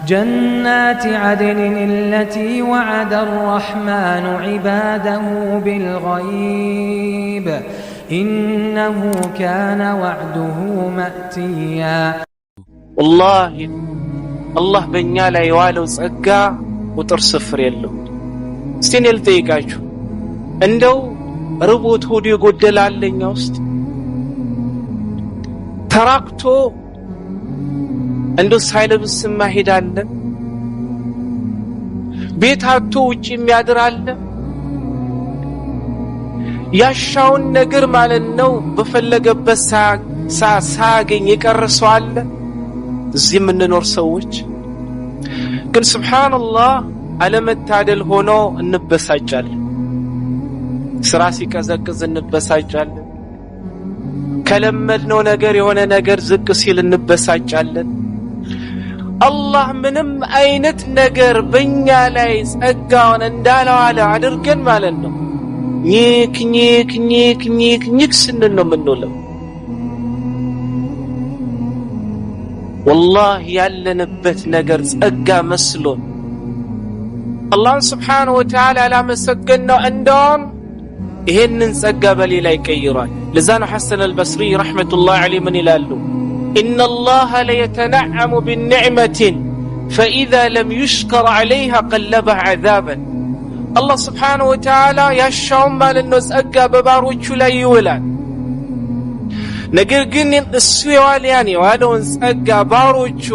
جنات عدن التي وعد الرحمن عباده بالغيب إنه كان وعده مأتيا والله الله بنيا لا يوالو ጸጋ ቁጥር ስፍር የለው እስቲ ልጠይቃችሁ እንደው ርቦት ሆዱ የጎደላለኛ ውስጥ ተራክቶ እንደው ሳይለብስ ማሄዳለ ቤታቶ ውጪ የሚያድራለ ያሻውን ነገር ማለት ነው በፈለገበት ሳያገኝ የቀረሰው አለ እዚህ የምንኖር ሰዎች ግን ሱብሃንአላህ አለመታደል ሆኖ እንበሳጫለን ስራ ሲቀዘቅዝ እንበሳጫለን ከለመድነው ነገር የሆነ ነገር ዝቅ ሲል እንበሳጫለን አላህ ምንም አይነት ነገር በእኛ ላይ ጸጋውን እንዳላዋለ አድርገን ማለት ነው ኒክ ስንል ነው የምንውለው والله ያለንበት ነገር ጸጋ መስሎን አላህ Subhanahu Wa Ta'ala አላመሰገነው እንደውም ይሄንን ጸጋ በሌላ ይቀይራል ለዛና ሐሰን አልበስሪ ረህመቱላህ ዐለይሂ ምን ይላሉ إن الله لا يتنعم بالنعمة فإذا لم يشكر عليها قلبها عذابا الله سبحانه وتعالى يشاء ما لنه ጸጋ በባሮቹ ላይ ይውላል ነገር ግን እሱ ያለ ዋለውን ጸጋ ባሮቹ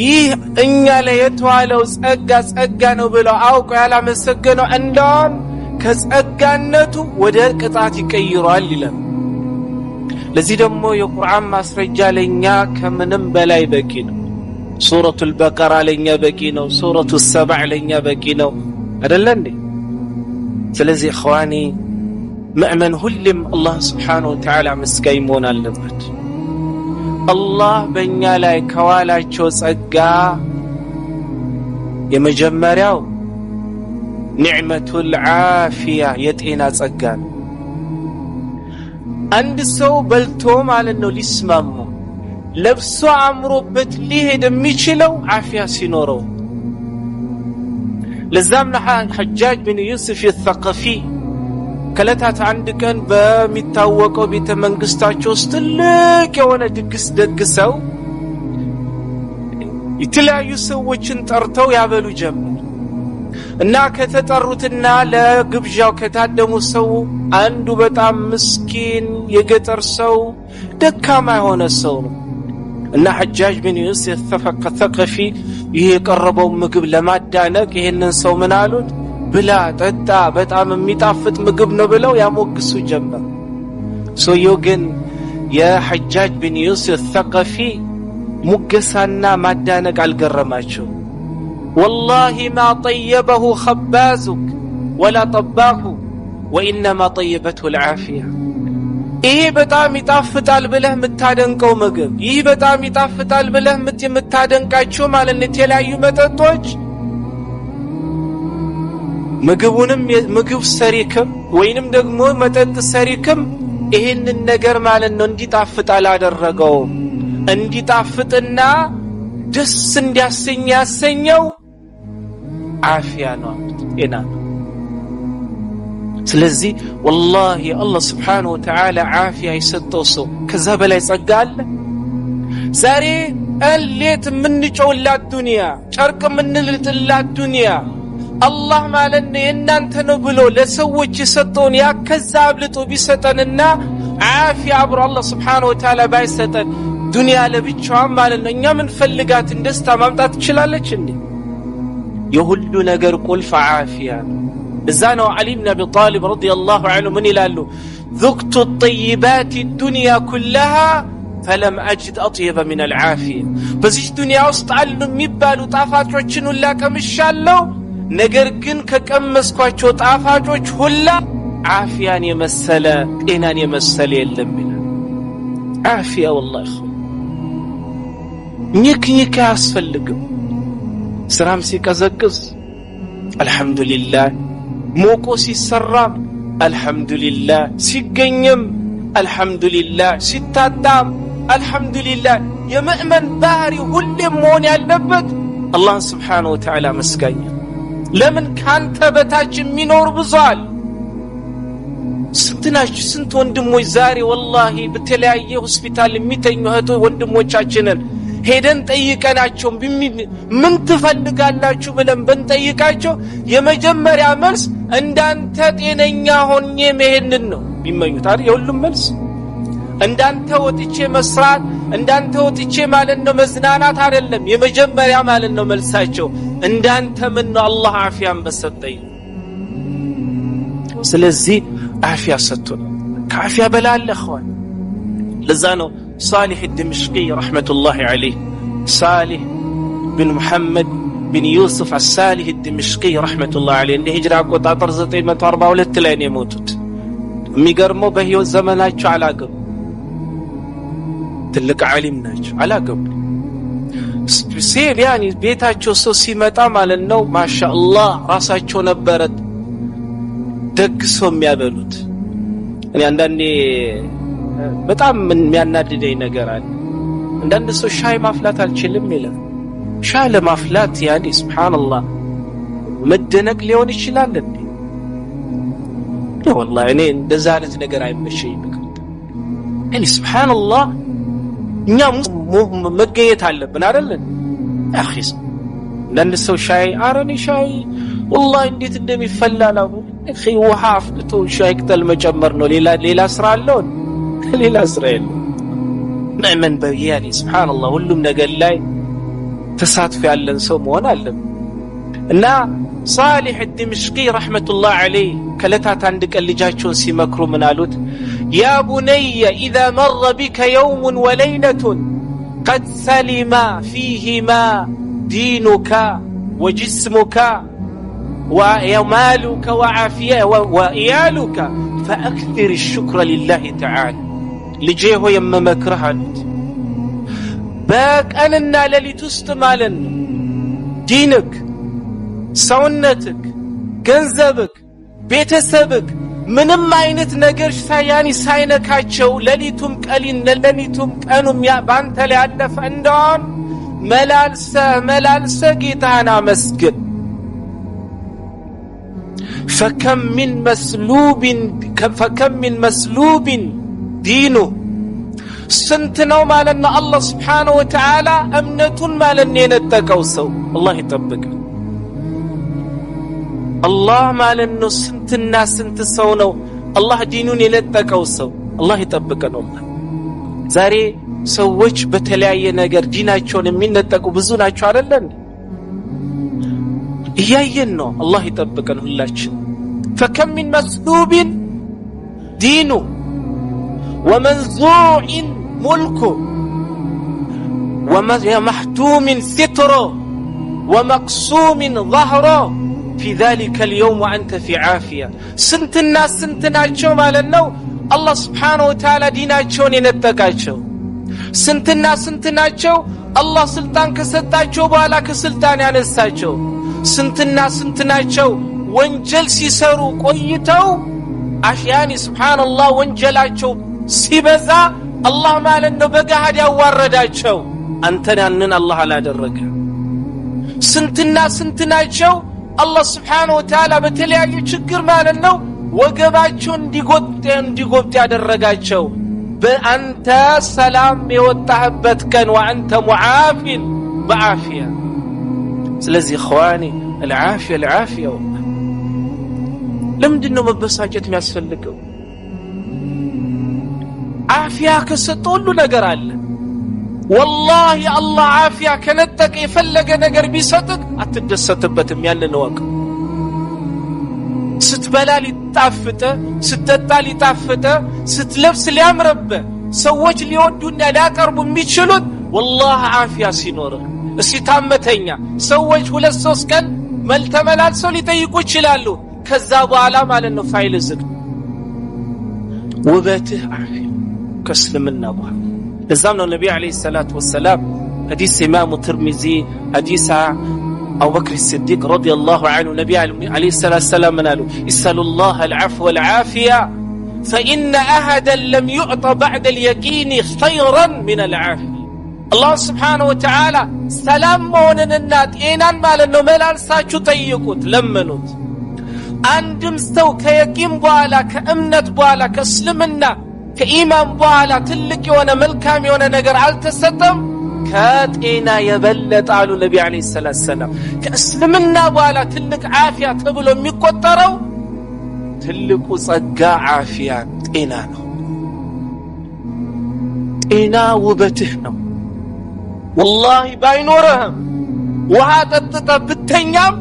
ይህ እኛ ላይ የተዋለው ጸጋ ነው ብለው አውቀው ያላመሰገነው እንደውም ከጸጋነቱ ወደ ቅጣት ይቀይራል ይላል ለዚህ ደግሞ የቁርአን ማስረጃ ለኛ ከምንም በላይ በቂ ነው ሱረቱል በቀራ ለኛ በቂ ነው ሱረቱስ ሰብዕ ለኛ በቂ ነው አይደል እንዴ ስለዚህ ኢኽዋኒ مؤمن ሁሉም الله سبحانه وتعالى መስጋኝ መሆን አለበት الله በእኛ ላይ ከዋላቸው ጸጋ የመጀመሪያው ኒዕመቱል ዓፊያ የጤና ጸጋ አንድ ሰው በልቶ ማለት ነው ሊስማሙ ለብሶ አምሮበት ሊሄድ የሚችለው ዓፊያ ሲኖረው ለዛም ነው ሐጃጅ ብን ዩሱፍ الثقفي ከለታት አንድ ቀን በሚታወቀው ቤተ መንግስታቸው ውስጥ ትልቅ የሆነ ድግስ ደግሰው የተለያዩ ሰዎችን ጠርተው ያበሉ ጀመር እና ከተጠሩትና ለግብዣው ከታደሙ ሰው አንዱ በጣም ምስኪን የገጠር ሰው ደካማ የሆነ ሰው ነው እና ሐጃጅ ብን ዩሱፍ الثقفي ይሄ የቀረበው ምግብ ለማዳነቅ ይሄንን ሰው ምን አሉት ብላ ጠጣ በጣም የሚጣፍጥ ምግብ ነው ብለው ያሞግሱ ጀመር ሰውየው ግን የሐጃጅ ብን ዩሱፍ الثقفي ሙገሳና ማዳነቅ አልገረማቸው والله ما طيبه خبازك ولا طباخ وانما طيبته العافيه ይሄ በጣም ይጣፍጣል ብለህ የምታደንቀው ምግብ ይሄ በጣም ይጣፍጣል ብለህ የምታደንቃቸው ማለት ነው የተለያዩ መጠጦች ምግቡንም ምግብ ሰሪክም ወይንም ደግሞ መጠጥ ሰሪክም ይሄንን ነገር ማለት ነው እንዲጣፍጥ አላደረገው እንዲጣፍጥና ደስ እንዲያሰኝ ያሰኘው ዓፊያ ነው ጤና ስለዚህ والله الله سبحانه وتعالى ዓፊያ ይሰጠው ሰው ከዛ በላይ ጸጋ አለ ዛሬ እሌት ምንጮውላት ዱንያ ጨርቅ ምንልጥላት ዱንያ الله ማለት ነው እናንተ ነው ብሎ ለሰዎች የሰጠውን ያ ከዛ አብልጦ ቢሰጠንና ዓፊያ አብሮ الله سبحانه وتعالى ባይሰጠን ዱንያ ለብቻዋ ማለት ነው እኛ ምን ፈልጋት ደስታ ማምጣት ትችላለች እንዴ የሁሉ ነገር ቁልፍ ዓፊያ እዛ ነው علي بن ابي طالب رضي الله عنه ምን ይላሉ ذقت الطيبات الدنيا كلها فلم اجد اطيب من العافيه በዚህ ዱንያ ውስጥ አሉ የሚባሉ ጣፋጮችን ሁላ ቀምሻለሁ ነገር ግን ከቀመስኳቸው ጣፋጮች ሁላ ዓፊያን የመሰለ ጤናን የመሰለ የለም ይላል ዓፊያ والله ኒክ ያስፈልግም ስራም ሲቀዘቅዝ አልহামዱሊላህ ሞቆ ሲሰራም አልহামዱሊላህ ሲገኝም አልহামዱሊላህ ሲታጣም አልহামዱሊላህ የሙእሚን ባህሪ ሁሌም መሆን ያለበት الله سبحانه وتعالى مسكين لمن كانت بتاج منور بزال ستناش سنت وندموي زاري والله بتلاقي هوسبيتال ميتينو هتو ወንድሞቻችንን ሄደን ጠይቀናቸው ምን ትፈልጋላችሁ ብለን ብንጠይቃቸው የመጀመሪያ መልስ እንዳንተ ጤነኛ ሆኜ መሄድን ነው ቢመኙት አይደል የሁሉም መልስ እንዳንተ ወጥቼ መስራት እንዳንተ ወጥቼ ማለት ነው መዝናናት አይደለም የመጀመሪያ ማለት ነው መልሳቸው እንዳንተ ምን ነው አላህ አፊያን በሰጠኝ ስለዚህ አፊያ ሰጥቶን ከአፊያ በላለ ኸዋን ለዛ ነው صالح الدمشقي رحمة الله عليه صالح بن محمد بن يوسف الصالح الدمشقي رحمة الله عليه اللي هجرة قطاطر 942 ላይ ነው የሞቱት የሚገርመው በህይወት ዘመናቸው አላገቡ ትልቅ ዓሊም ናቸው አላገቡ ስፔሻሊ ያኒ ቤታቸው ሰው ሲመጣ ማለት ነው ማሻአላህ ራሳቸው ነበር ደግሶ የሚያበሉት እኔ አንዳንዴ በጣም የሚያናድደኝ ነገር አለ አንዳንድ ሰው ሻይ ማፍላት አልችልም ይላል ሻይ ለማፍላት ያኒ ሱብሃንአላህ መደነቅ ሊሆን ይችላል እንዴ والله እኔ እንደዛ አይነት ነገር አይመቸኝም እኔ ሱብሃንአላህ እኛ መገየት አለብን አይደል አኺስ ለአንድ ሰው ሻይ አረኒ ሻይ والله እንዴት እንደሚፈላላው እኺ ውሃ አፍልቶ ሻይ ቅጠል መጨመር ነው ሌላ ስራ አለው ሌላ ስራ የለም ነመን በያኒ ሱብሃንአላህ ሁሉም ነገር ላይ ተሳትፎ ያለን ሰው መሆን አለበት እና صالح الدمشقي رحمة الله عليه كلتات عندك اللجاجون سيمكرو من قالوت يا بني إذا مر بك يوم وليلة قد سلم فيهما دينك وجسمك ومالك وعافية وإيالك فأكثر الشكر لله تعالى لجيه يما مكرهانت باك أننا للي تستمالن دينك ሰውነትክ ገንዘብክ ቤተሰብክ ምንም አይነት ነገር ሳያኒ ሳይነካቸው ለሊቱም ቀሊን ለሊቱም ቀኑም ባንተ ላይ አለፈ እንደውን መላልሰ ጌታና መስግን فكم من مسلوب دينه سنتنو مالنا الله سبحانه وتعالى امنتون مالنا ينتقوا سو الله يطبق الله مالنا سنتنا سنت سونو الله دينون ينتقوا سو الله يطبقنا الله زاري ሰዎች በተለያየ ነገር ዲናቸውን የሚነጠቁ ብዙ ናቸው አይደል እያየን ነው አላህ ይጠብቀን ሁላችን فكم من مسلوب دينه ومنزوع ملكه ومحتوم ستره ومقسوم ظهره في ذلك اليوم وأنت في عافية سنت الناس سنتناچو مالنو الله سبحانه وتعالى ديناچون ينتقاچو سنت الناس سنتناچو الله سلطان كسطاچو بኋላ ከስልጣን ያነሳቸው ስንትና ስንትናቸው ወንጀል ሲሰሩ ቆይተው አሽያኒ ሱብሃንአላህ ወንጀላቸው ሲበዛ አላህ ማለት ነው በጋሃድ ያዋረዳቸው አንተን ያንን አላህ አላደረገ ስንትና ስንትናቸው አላህ Subhanahu Wa Ta'ala በተለያየ ችግር ማለት ነው ወገባቸው እንዲጎብጥ ያደረጋቸው በአንተ ሰላም የወጣህበት ቀን ወአንተ ሙዓፊን በአፊያ ስለዚህ اخواني العافيه ለምንድነው መበሳጨት የሚያስፈልገው አፊያ ከሰጠው ሁሉ ነገር አለ والله الله عافيه ከነጠቀ የፈለገ ነገር ቢሰጥክ አትደሰትበትም ያንን ወቅ ስትበላ ሊጣፍጥ ስትጠጣ ሊጣፍጥ ስትለብስ ሊያምርብ ሰዎች ሊወዱና ሊያቀርቡ የሚችሉት والله عافيه ሲኖር እስታመተኛ ሰዎች 2-3 ቀን መልተመላልሰው ሊጠይቁ ይችላሉ ከዛ በኋላ ማለት ነው ፋይል ዝግ ወበትህ አፊያ ከስልምና በኋላ ለዛም ነው ነብዩ አለይሂ ሰላቱ ወሰለም ሐዲስ ኢማሙ ትርሚዚ ሐዲስ አቡ በክር الصديق رضي الله عنه ነብዩ አለይሂ ሰላቱ ወሰለም ምናሉ ይሰሉ الله العفو والعافيه فإن أحدا لم يعط بعد اليقين خيرا من العافية አላህ Subhanahu Wa Ta'ala ሰላም መሆንንና ጤናን ማለት ነው መላልሳችሁ ጠይቁት ለምኑት አንድም ሰው ከየቂም በኋላ ከእምነት በኋላ ከእስልምና ከኢማን በኋላ ትልቅ የሆነ መልካም የሆነ ነገር አልተሰጠም ከጤና የበለጠ አሉ ነብዩ አለይሂ ሰላም ከእስልምና በኋላ ትልቅ አፊያ ተብሎ የሚቆጠረው ትልቁ ጸጋ አፊያ ጤና ነው ጤና ውበትህ ነው والله ባይኖርህም ውሃ ጠጥተህ ብተኛም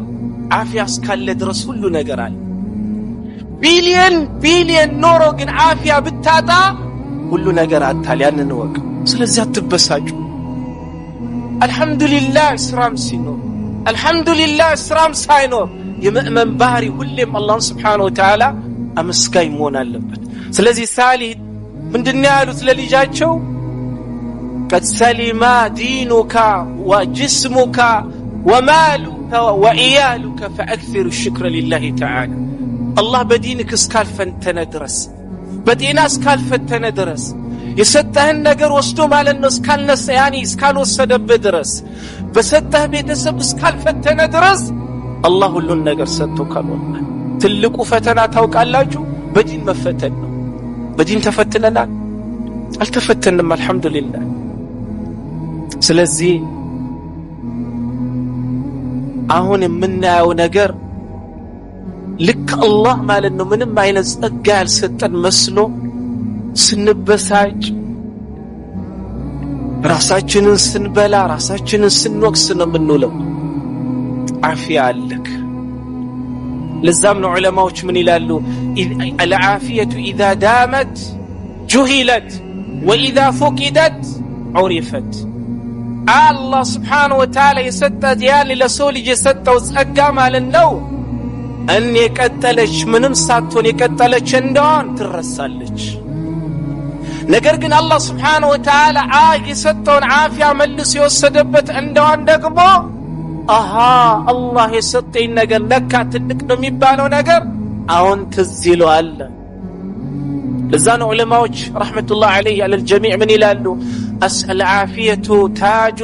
አፊያ እስካለ ድረስ ሁሉ ነገር አለ ቢሊየን ኖሮ ግን አፊያ ብታጣ ሁሉ ነገር አጣል ያንን ወቅ ስለዚህ አትበሳጩ አልহামዱሊላህ ስራም ሲኖር አልহামዱሊላህ ስራም ሳይኖር የመእመን ባህሪ ሁሌም አላህ Subhanahu Wa Ta'ala አመስጋኝ መሆን አለበት ስለዚህ ሳሊህ ምንድነው ያሉት ለልጃቸው قد سلم دينك وجسمك ومالك وعيالك فأكثر الشكر لله تعالى الله بدينك اسكال فانتنا درس بدينا اسكال فانتنا درس يستهن نقر وستو مال الناس كان نس يعني اسكال وسدب درس بسته بيتسب اسكال فانتنا درس الله اللون نقر ستو كان والله تلقوا فتنا توق علاجو بدين مفتنا بدين تفتننا هل تفتننا الحمد لله ስለዚህ አሁን የምናየው ነገር ልክ አላህ ማለት ነው ምንም አይነት ጸጋ ያልሰጠን መስሎ ስንበሳጭ ራሳችንን ስንበላ ራሳችንን ስንወቅስ ነው የምንውለው አፊያ አለክ ለዛም ነው ዑለማዎች ምን ይላሉ العافيه اذا دامت جهلت واذا فقدت عرفت الله سبحانه وتعالى يسدد يعني لسولي يسدد ጸጋ ማለት ነው ان የቀጠለች ምንም ሳትሆን የቀጠለች እንደሆን ትረሳለች ነገር ግን አላህ Subhanahu Wa Ta'ala የሰጠውን አፊያ መልሶ የወሰደበት እንደሆን ደግሞ አላህ የሰጠኝ ነገር ለካ ትልቅ ነው የሚባለው ነገር አሁን ትዝ ይለዋል لذان علماء رحمة الله عليه على الجميع من يلالو أسأل عافية تاج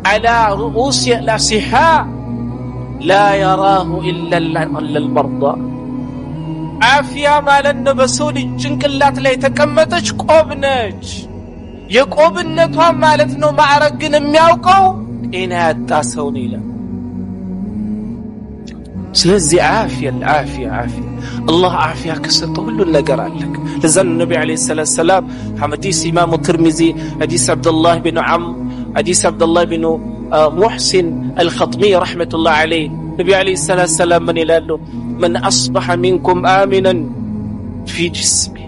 على رؤوس الأصحاء لا يراه إلا المرضى عافية ما لن بسولي جنكلات لا يتكمتش قوبنج يقوبنتها مالتنو معرقن مياوقو إنا التاسوني له ስለዚህ عافية الله عافية كسرته كل النجار لك لذن النبي عليه الصلاة والسلام حديث إمام الترمذي حديث عبد الله بن حديث عبد الله بن محسن الخطمي رحمة الله عليه النبي عليه الصلاة والسلام من يلاله من أصبح منكم آمنا في جسمه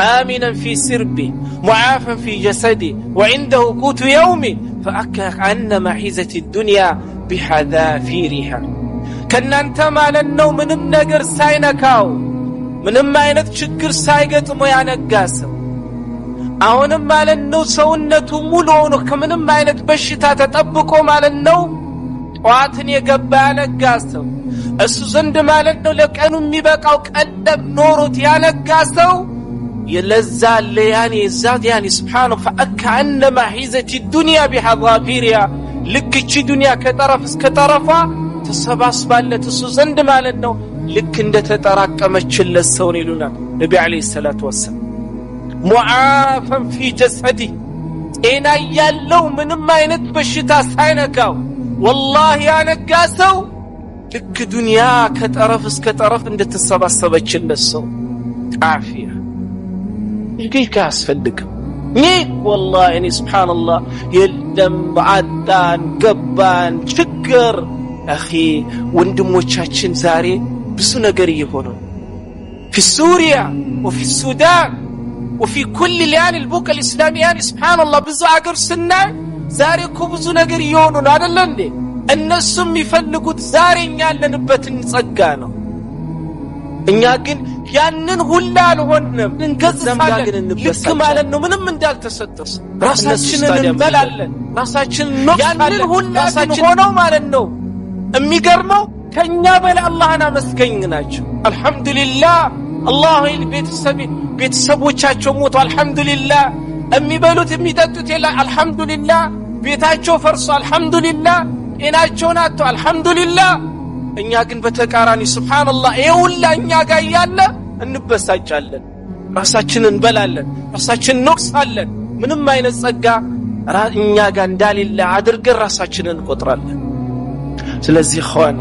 آمنا في سربه معافا في جسده وعنده قوت يومه فأكأنما حيزت الدنيا بحذافيرها ከናንተ ማለት ነው ምንም ነገር ሳይነካው ምንም አይነት ችግር ሳይገጥመው ያነጋሰው አሁንም ማለት ነው ሰውነቱ ሙሉ ሆኖ ከምንም አይነት በሽታ ተጠብቆ ማለት ነው ጧትን የገባ ያነጋሰው እሱ ዘንድ ማለት ነው ለቀኑ የሚበቃው ቀለብ ኖሮት ያነጋሰው يلزال يعني الزاد يعني سبحانه فأكأنما حيزت الدنيا بحذافيرها لك الشي دنيا كطرف اسكطرفا ተሰባስባለት እሱ ዘንድ ማለት ነው ልክ እንደ ተጠራቀመችለት ሰው ነው ይሉናል ነብዩ አለይሂ ሰላቱ ወሰለም ሙዓፈን في جسدي ጤና ያለው ምንም አይነት በሽታ ሳይነካው والله ያነጋሰው ልክ ዱንያ ከጠረፍ እስከ ጠረፍ እንደተሰባሰበችለት ሰው አፊያ ይገይካ አስፈልግ والله يعني سبحان الله يلدم عدان قبان ችግር أخي وندموቻችን ዛሬ ብዙ ነገር እየሆነ في سوريا وفي السودان وفي كل ليالي البوك الإسلامي يعني سبحان الله ብዙ አገር ስናይ ዛሬ እኮ ብዙ ነገር እየሆነ ነው አይደል እንዴ እነሱም ይፈልጉት ዛሬኛ ያለንበትን ጸጋ ነው እኛ ግን ያንን ሁላ አልሆንም እንገዛለን ልክ ማለት ነው ምንም እንዳልተሰጠስ ራሳችንን እንበላለን ራሳችንን ነው ያንን ሁላ ሆነው ማለት ነው የሚገርመው ከኛ በላይ አላህና መስገኝናቸው አልহামዱሊላህ አላህ ቤተሰቦቻቸው ሞቱ አልহামዱሊላህ የሚበሉት የሚጠጡት ይላ አልহামዱሊላህ ቤታቸው ፈርሶ አልহামዱሊላህ ጤናቸውን አጥቶ አልহামዱሊላህ እኛ ግን በተቃራኒ ሱብሃንአላህ ይውላ እኛ ጋር ያለ እንበሳጫለን ራሳችንን እንበላለን ራሳችንን እንወቅሳለን ምንም አይነት ጸጋ እኛ ጋር እንዳሌለ አድርገን ራሳችንን እንቆጥራለን ስለዚህ ኸዋኒ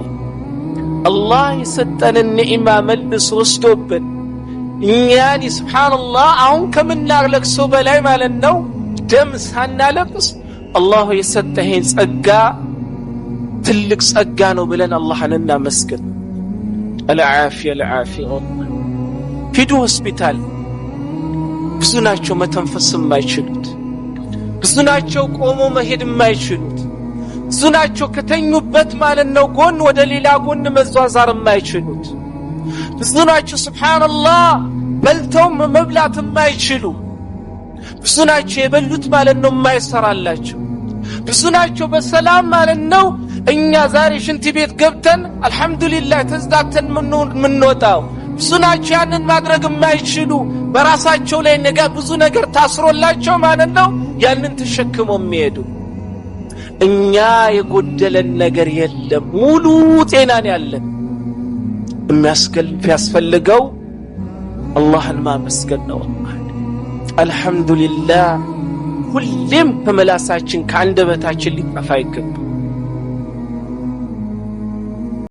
አላህ የሰጠንን ኒዕማ መልሶ ወስዶብን እኛን ሱብሃንአላህ አሁን ከምናለቅሰው በላይ ማለት ነው ደም ሳናለቅስ አላህ የሰጠህን ጸጋ ትልቅ ጸጋ ነው ብለን አላህን እናመስግን العافية ሂዱ ሆስፒታል ብዙ ናቸው መተንፈስ የማይችሉት ብዙ ናቸው ቆሞ መሄድ የማይችሉት ብዙ ናቸው ከተኙበት ማለት ነው ጎን ወደ ሌላ ጎን መዟዟር የማይችሉት ብዙ ናቸው ሱብሃንአላህ በልተው መብላት የማይችሉ ብዙ ናቸው የበሉት ማለት ነው የማይሰራላቸው ብዙ ናቸው በሰላም ማለት ነው እኛ ዛሬ ሽንት ቤት ገብተን አልহামዱሊላህ ተዝዳተን ምንወጣው ብዙ ናቸው ያንን ማድረግ የማይችሉ በራሳቸው ላይ ብዙ ነገር ታስሮላቸው ማለት ነው ያንን ተሸክመው የሚሄዱ እኛ የጎደለን ነገር የለም ሙሉ ጤናን ያለን የሚያስፈልገው አላህን ማመስገን ነው አልহামዱሊላህ ሁሌም ከመላሳችን ከአንደበታችን ሊጠፋ ይገባል